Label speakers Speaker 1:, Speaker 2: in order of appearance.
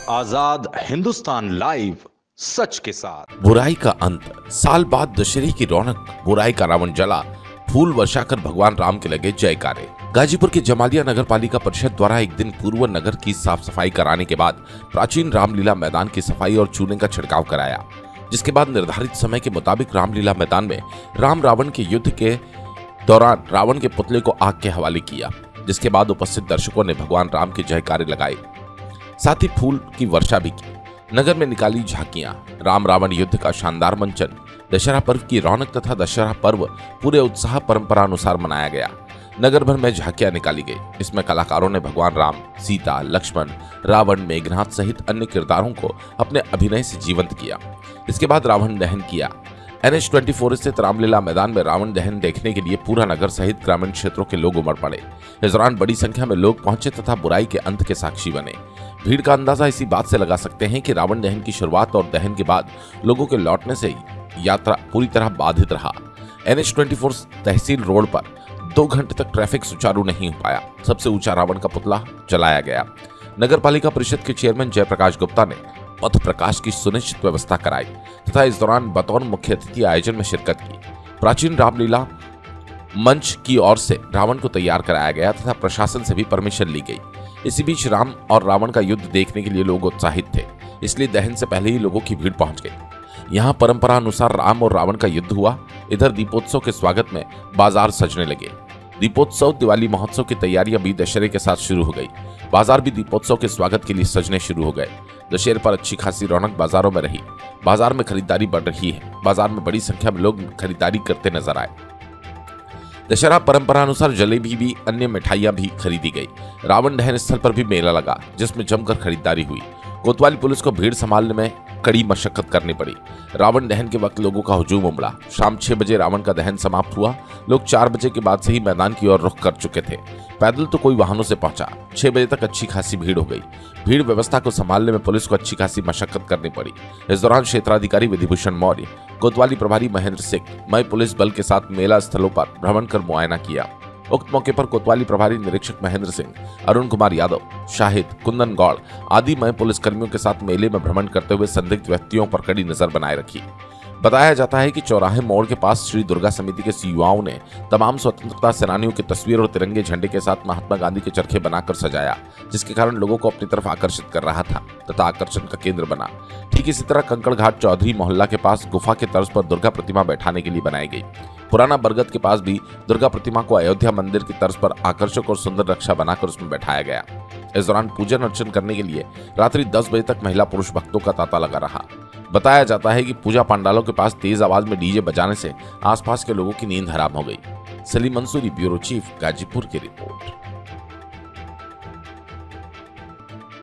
Speaker 1: आजाद Hindustan live, सच के साथ।
Speaker 2: बुराई का अंत, साल बाद दशहरे की रौनक, बुराई का रावण जला, फूल वर्षाकर भगवान राम के लगे जयकारे। गाजीपुर के जमालिया नगर पालिका परिषद द्वारा एक दिन पूर्व नगर की साफ सफाई कराने के बाद प्राचीन रामलीला मैदान की सफाई और चूने का छिड़काव कराया, जिसके बाद निर्धारित समय के मुताबिक रामलीला मैदान में राम रावण के युद्ध के दौरान रावण के पुतले को आग के हवाले किया, जिसके बाद उपस्थित दर्शकों ने भगवान राम के जयकारे लगाए, साथ ही फूल की वर्षा भी की। नगर में निकाली झांकियां, राम रावण युद्ध का शानदार मंचन, दशहरा पर्व की रौनक तथा दशहरा पर्व पूरे उत्साह परंपरा अनुसार मनाया गया। नगर भर में झांकियां निकाली गई। इसमें कलाकारों ने भगवान राम, सीता, लक्ष्मण, रावण, मेघनाथ सहित अन्य किरदारों को अपने अभिनय से जीवंत किया। इसके बाद रावण दहन किया। NH24 स्थित रामलीला मैदान में रावण दहन देखने के लिए पूरा नगर सहित ग्रामीण क्षेत्रों के लोग उमड़ पड़े। इस दौरान बड़ी संख्या में लोग पहुंचे तथा बुराई के अंत के साक्षी बने। भीड़ का अंदाजा इसी बात से लगा सकते हैं कि रावण दहन की शुरुआत और दहन के बाद लोगों के लौटने से यात्रा पूरी तरह बाधित रहा। NH24 तहसील रोड पर 2 घंटे तक ट्रैफिक सुचारू नहीं हो पाया। सबसे ऊंचा रावण का पुतला जलाया गया। नगर पालिका परिषद के चेयरमैन जयप्रकाश गुप्ता ने पथ प्रकाश की सुनिश्चित व्यवस्था कराई तथा इस दौरान बतौर मुख्य अतिथि आयोजन में शिरकत की। प्राचीन रामलीला मंच की ओर से रावण को तैयार कराया गया तथा प्रशासन से भी परमिशन ली गई। इसी बीच राम और रावण का युद्ध देखने के लिए लोग उत्साहित थे, इसलिए दहन से पहले ही लोगों की भीड़ पहुंच गई। यहाँ परंपरा अनुसार राम और रावण का युद्ध हुआ। इधर दीपोत्सव के स्वागत में बाजार सजने लगे। दीपोत्सव दिवाली महोत्सव की तैयारियां भी दशहरे के साथ शुरू हो गई। बाजार भी दीपोत्सव के स्वागत के लिए सजने शुरू हो गए। दशहरे पर अच्छी खासी रौनक बाजारों में रही। बाजार में खरीदारी बढ़ रही है। बाजार में बड़ी संख्या में लोग खरीदारी करते नजर आए। दशहरा परंपरा अनुसार जलेबी भी अन्य मिठाइयां भी खरीदी गई। रावण दहन स्थल पर भी मेला लगा, जिसमें जमकर खरीदारी हुई। कोतवाली पुलिस को भीड़ संभालने में कड़ी मशक्कत करनी पड़ी। रावण दहन के वक्त लोगों का हुजूम उमड़ा। शाम 6 बजे रावण का दहन समाप्त हुआ। लोग 4 बजे के बाद से ही मैदान की ओर रुख कर चुके थे। पैदल तो कोई वाहनों से पहुंचा। 6 बजे तक अच्छी खासी भीड़ हो गई। भीड़ व्यवस्था को संभालने में पुलिस को अच्छी खासी मशक्कत करनी पड़ी। इस दौरान क्षेत्राधिकारी विधिभूषण मौर्य, कोतवाली प्रभारी महेंद्र सिंह, मय पुलिस बल के साथ मेला स्थलों पर भ्रमण कर मुआयना किया। उक्त मौके पर कोतवाली प्रभारी निरीक्षक महेंद्र सिंह, अरुण कुमार यादव, शाहिद, कुंदन गौड़ आदि मय पुलिसकर्मियों के साथ मेले में भ्रमण करते हुए संदिग्ध व्यक्तियों पर कड़ी नजर बनाए रखी। बताया जाता है कि चौराहे मोड़ के पास श्री दुर्गा समिति के युवाओं ने तमाम स्वतंत्रता सेनानियों की तस्वीर और तिरंगे झंडे के साथ महात्मा गांधी के चरखे बनाकर सजाया, जिसके कारण लोगों को अपनी तरफ आकर्षित कर रहा था तथा आकर्षण का केंद्र बना। ठीक इसी तरह कंकड़ घाट चौधरी मोहल्ला के पास गुफा के तर्ज पर दुर्गा प्रतिमा बैठाने के लिए बनाई गई। पुराना बरगद के पास भी दुर्गा प्रतिमा को अयोध्या मंदिर की तर्ज पर आकर्षक और सुंदर रक्षा बनाकर उसमें बैठाया गया। इस दौरान पूजन अर्चन करने के लिए रात्रि 10 बजे तक महिला पुरुष भक्तों का तांता लगा रहा। बताया जाता है कि पूजा पंडालों के पास तेज आवाज में डीजे बजाने से आसपास के लोगों की नींद हराम हो गई। सलीम मंसूरी, ब्यूरो चीफ, गाजीपुर की रिपोर्ट।